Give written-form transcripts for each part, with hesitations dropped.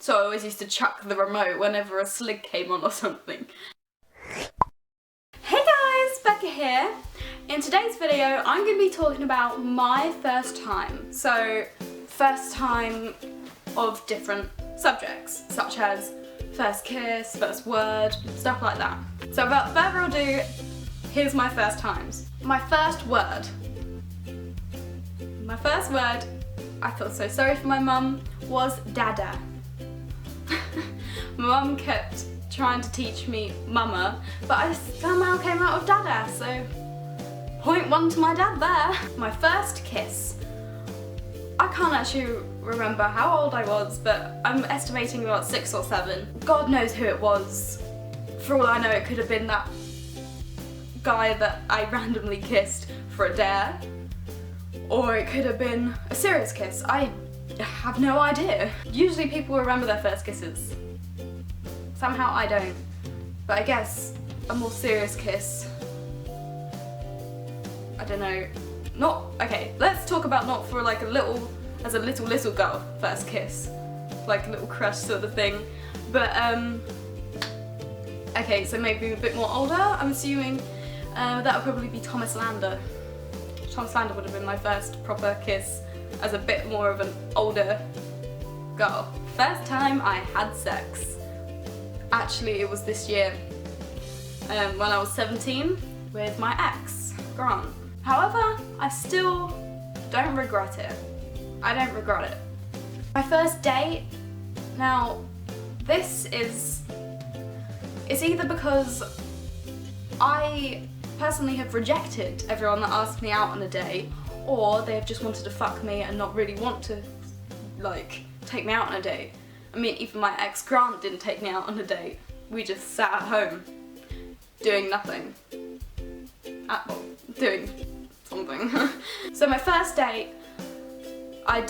so I always used to chuck the remote whenever a slug came on or something. Hey guys, Becca here. In today's video I'm going to be talking about my first time. So first time of different subjects, such as first kiss, first word, stuff like that. So without further ado, here's my first times. My first word. My first word, I feel so sorry for my mum, was dada. My mum kept trying to teach me mama, but I somehow came out of dada, so point one to my dad there. My first kiss. I can't actually remember how old I was, but I'm estimating about 6 or 7. God knows who it was. For all I know, it could have been that guy that I randomly kissed for a dare, or it could have been a serious kiss. I have no idea. Usually people remember their first kisses. Somehow I don't. But I guess a more serious kiss, I don't know. Okay, let's talk about not for like as a little girl first kiss. Like a little crush sort of thing. But okay, so maybe a bit more older, I'm assuming. That would probably be Thomas Lander. Thomas Lander would have been my first proper kiss as a bit more of an older girl. First time I had sex. Actually, it was this year, when I was 17, with my ex, Grant. However, I still don't regret it. I don't regret it. My first date, now this is, it's either because I personally have rejected everyone that asked me out on a date, or they have just wanted to fuck me and not really want to, like, take me out on a date. I mean, even my ex Grant didn't take me out on a date. We just sat at home, doing nothing. Doing something. So my first date, my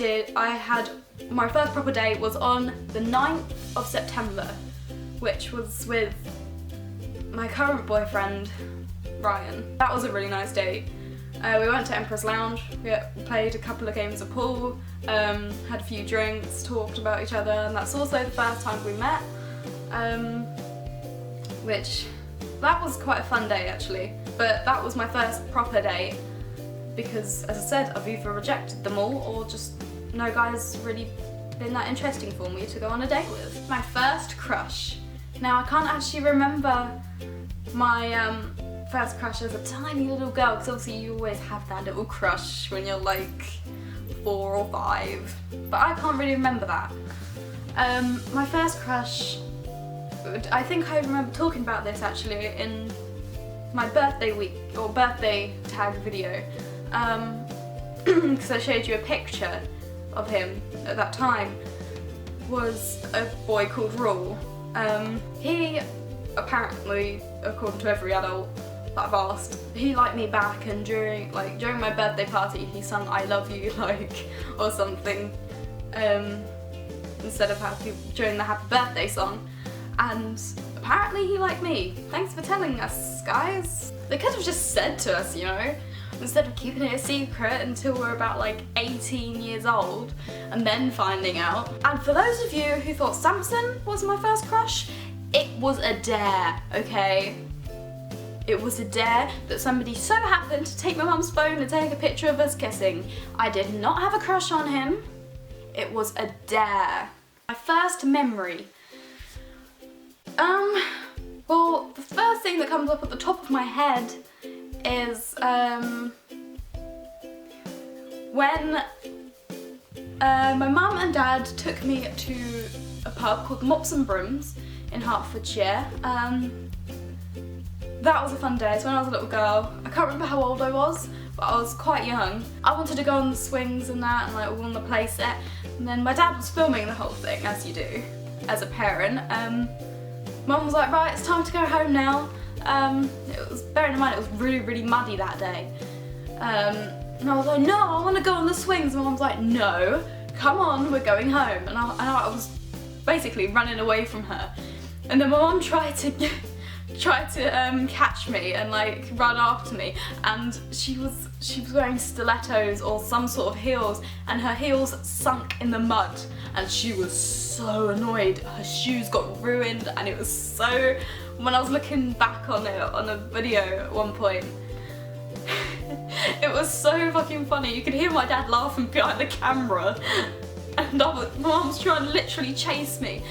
first proper date was on the 9th of September, which was with my current boyfriend, Ryan. That was a really nice date. We went to Emperor's Lounge, we played a couple of games of pool, had a few drinks, talked about each other, and that's also the first time we met, which, that was quite a fun day actually, but that was my first proper date because, as I said, I've either rejected them all or just no guy's really been that interesting for me to go on a date with. My first crush. Now I can't actually remember my first crush as a tiny little girl, because obviously you always have that little crush when you're like 4 or 5, but I can't really remember that. My first crush, I think I remember talking about this actually in my birthday week, or birthday tag video, because I showed you a picture of him at that time, was a boy called Rule. He apparently, according to every adult that I've asked, he liked me back, and during my birthday party he sung I love you, or something, instead of during the happy birthday song, and apparently he liked me. Thanks for telling us, guys. They could have just said to us, you know, instead of keeping it a secret until we're about like 18 years old and then finding out. And for those of you who thought Samson was my first crush, it was a dare, okay? It was a dare that somebody so happened to take my mum's phone and take a picture of us kissing. I did not have a crush on him. It was a dare. My first memory. Well, the first thing that comes up at the top of my head is when my mum and dad took me to a pub called Mops and Brooms in Hertfordshire. That was a fun day. It's when I was a little girl. I can't remember how old I was, but I was quite young. I wanted to go on the swings and that, and like all on the play set. And then my dad was filming the whole thing, as you do, as a parent. Mum was like, right, it's time to go home now. It was, bearing in mind, it was really, really muddy that day. And I was like, no, I want to go on the swings. And Mum's like, no, come on, we're going home. And I was basically running away from her. And then my mum tried to tried to catch me and like run after me, and she was wearing stilettos or some sort of heels, and her heels sunk in the mud, and she was so annoyed. Her shoes got ruined, and it was so, when I was looking back on it on a video at one point, it was so fucking funny. You could hear my dad laughing behind the camera, and my mum was trying to literally chase me,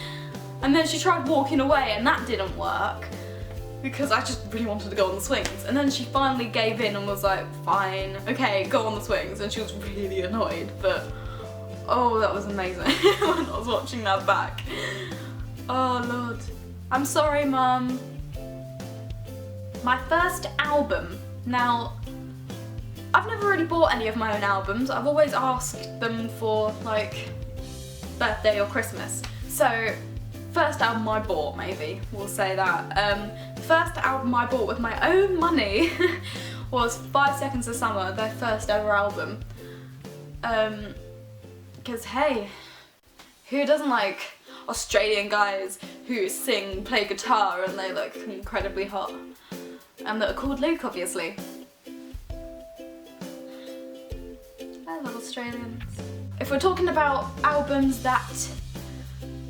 and then she tried walking away, and that didn't work because I just really wanted to go on the swings, and then she finally gave in and was like, fine, okay, go on the swings, and she was really annoyed. But oh, that was amazing when I was watching that back. Oh lord, I'm sorry mum. My first album. Now, I've never really bought any of my own albums. I've always asked them for like birthday or Christmas. So first album I bought, maybe we'll say that. The first album I bought with my own money was 5 Seconds of Summer, their first ever album. Because hey, who doesn't like Australian guys who sing, play guitar, and they look incredibly hot? And that are called Luke, obviously. I love Australians. If we're talking about albums that,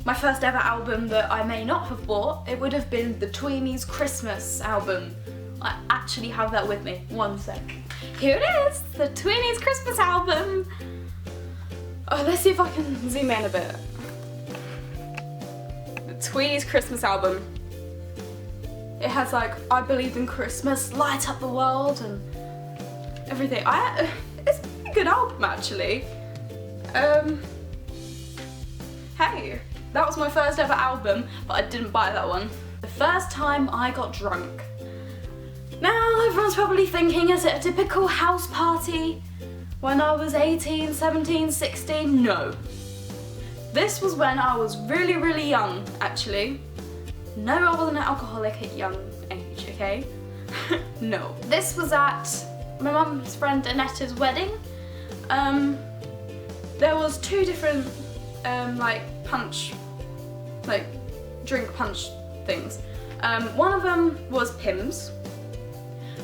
my first ever album that I may not have bought, it would have been the Tweenies Christmas album. I actually have that with me. One sec. Here it is, the Tweenies Christmas album. Oh, let's see if I can zoom in a bit. The Tweenies Christmas album. It has like, I Believe in Christmas, Light Up the World, and everything. It's a pretty good album actually. Hey, that was my first ever album, but I didn't buy that one. The first time I got drunk. Now everyone's probably thinking, is it a typical house party when I was 18, 17, 16? No. This was when I was really, really young, actually. No, I wasn't an alcoholic at young age, okay? No. This was at my mum's friend Annetta's wedding. There was two different drink punch things. One of them was Pimm's,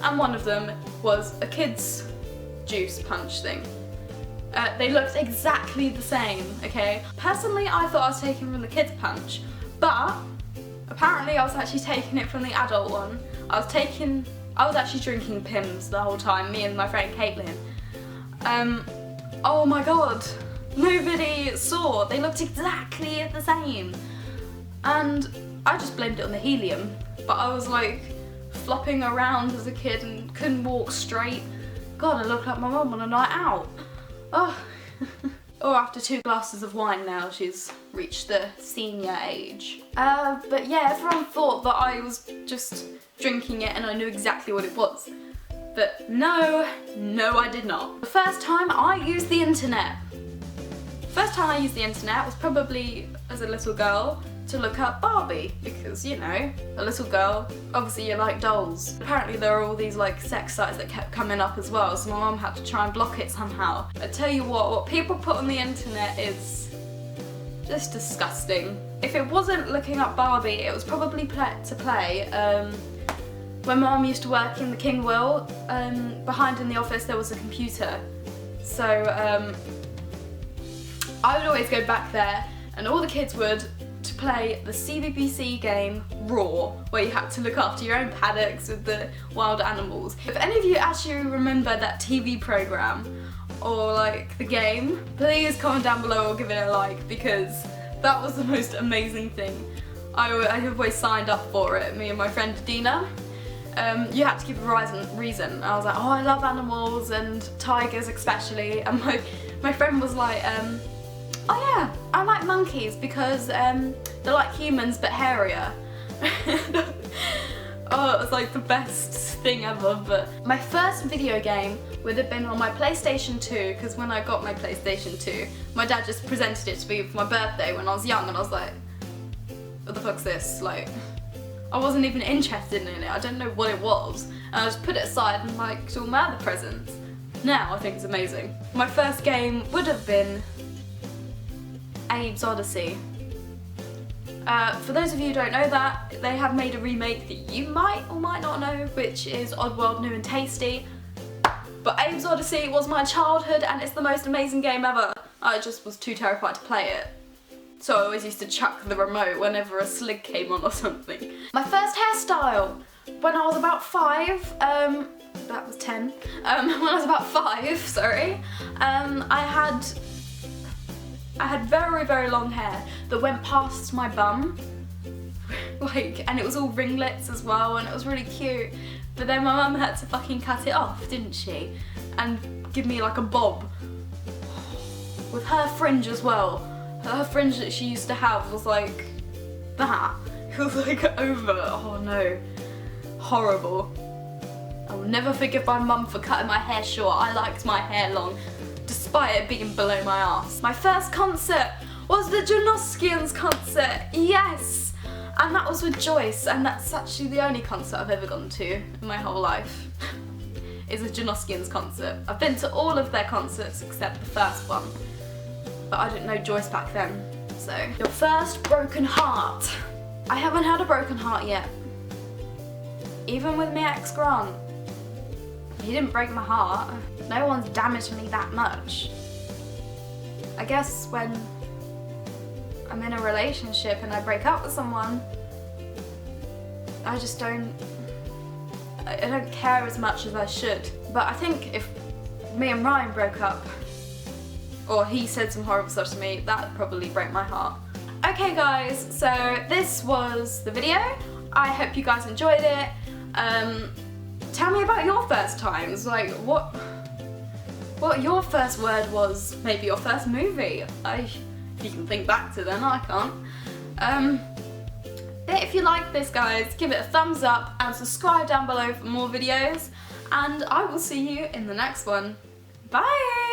and one of them was a kid's juice punch thing. They looked exactly the same, okay? Personally, I thought I was taking from the kids punch, but apparently I was actually taking it from the adult one. I was actually drinking Pimm's the whole time, me and my friend Caitlin. Oh my god, nobody saw. They looked exactly the same. And I just blamed it on the helium, but I was like flopping around as a kid and couldn't walk straight. God, I look like my mum on a night out. Oh. Or after 2 glasses of wine now, she's reached the senior age. But yeah, everyone thought that I was just drinking it and I knew exactly what it was. But no, I did not. The first time I used the internet. First time I used the internet was probably as a little girl to look up Barbie, because, you know, a little girl, obviously you like dolls. Apparently there are all these like sex sites that kept coming up as well, so my mum had to try and block it somehow. I tell you what people put on the internet is just disgusting. If it wasn't looking up Barbie, it was probably to play. When my mum used to work in the King Will, behind in the office there was a computer. So I would always go back there, and all the kids would, to play the CBBC game Raw, where you had to look after your own paddocks with the wild animals. If any of you actually remember that TV programme or like the game, please comment down below or give it a like, because that was the most amazing thing. I always signed up for it, me and my friend Dina. You had to give a reason. I was like, oh, I love animals and tigers especially, and my friend was like, oh yeah, I like monkeys because they're like humans but hairier. Oh, it was like the best thing ever. But my first video game would have been on my PlayStation 2, because when I got my PlayStation 2, my dad just presented it to me for my birthday when I was young, and I was like, what the fuck's this? Like, I wasn't even interested in it, I didn't know what it was, and I just put it aside and like to all my other presents. Now I think it's amazing. My first game would have been Abe's Odyssey. For those of you who don't know that, they have made a remake that you might or might not know, which is Oddworld New and Tasty. But Abe's Odyssey was my childhood and it's the most amazing game ever. I just was too terrified to play it. So I always used to chuck the remote whenever a Slig came on or something. My first hairstyle, when I was about 5, that was 10. When I was about 5, sorry, I had very, very long hair that went past my bum. And it was all ringlets as well, and it was really cute. But then my mum had to fucking cut it off, didn't she? And give me like a bob. With her fringe as well. Her fringe that she used to have was like that. It was like over, oh no. Horrible. I will never forgive my mum for cutting my hair short. I liked my hair long, despite it being below my arse. My first concert was the Janoskians concert, yes! And that was with Joyce, and that's actually the only concert I've ever gone to in my whole life. Is a Janoskians concert. I've been to all of their concerts except the first one. But I didn't know Joyce back then, so. Your first broken heart. I haven't had a broken heart yet. Even with my ex Grant. He didn't break my heart. No one's damaged me that much. I guess when I'm in a relationship and I break up with someone, I just don't care as much as I should. But I think if me and Ryan broke up, or he said some horrible stuff to me, that would probably break my heart. Okay guys, so this was the video. I hope you guys enjoyed it. Tell me about your first times, like what your first word was, maybe your first movie. If you can think back to then, I can't. But if you like this guys, give it a thumbs up and subscribe down below for more videos, and I will see you in the next one. Bye!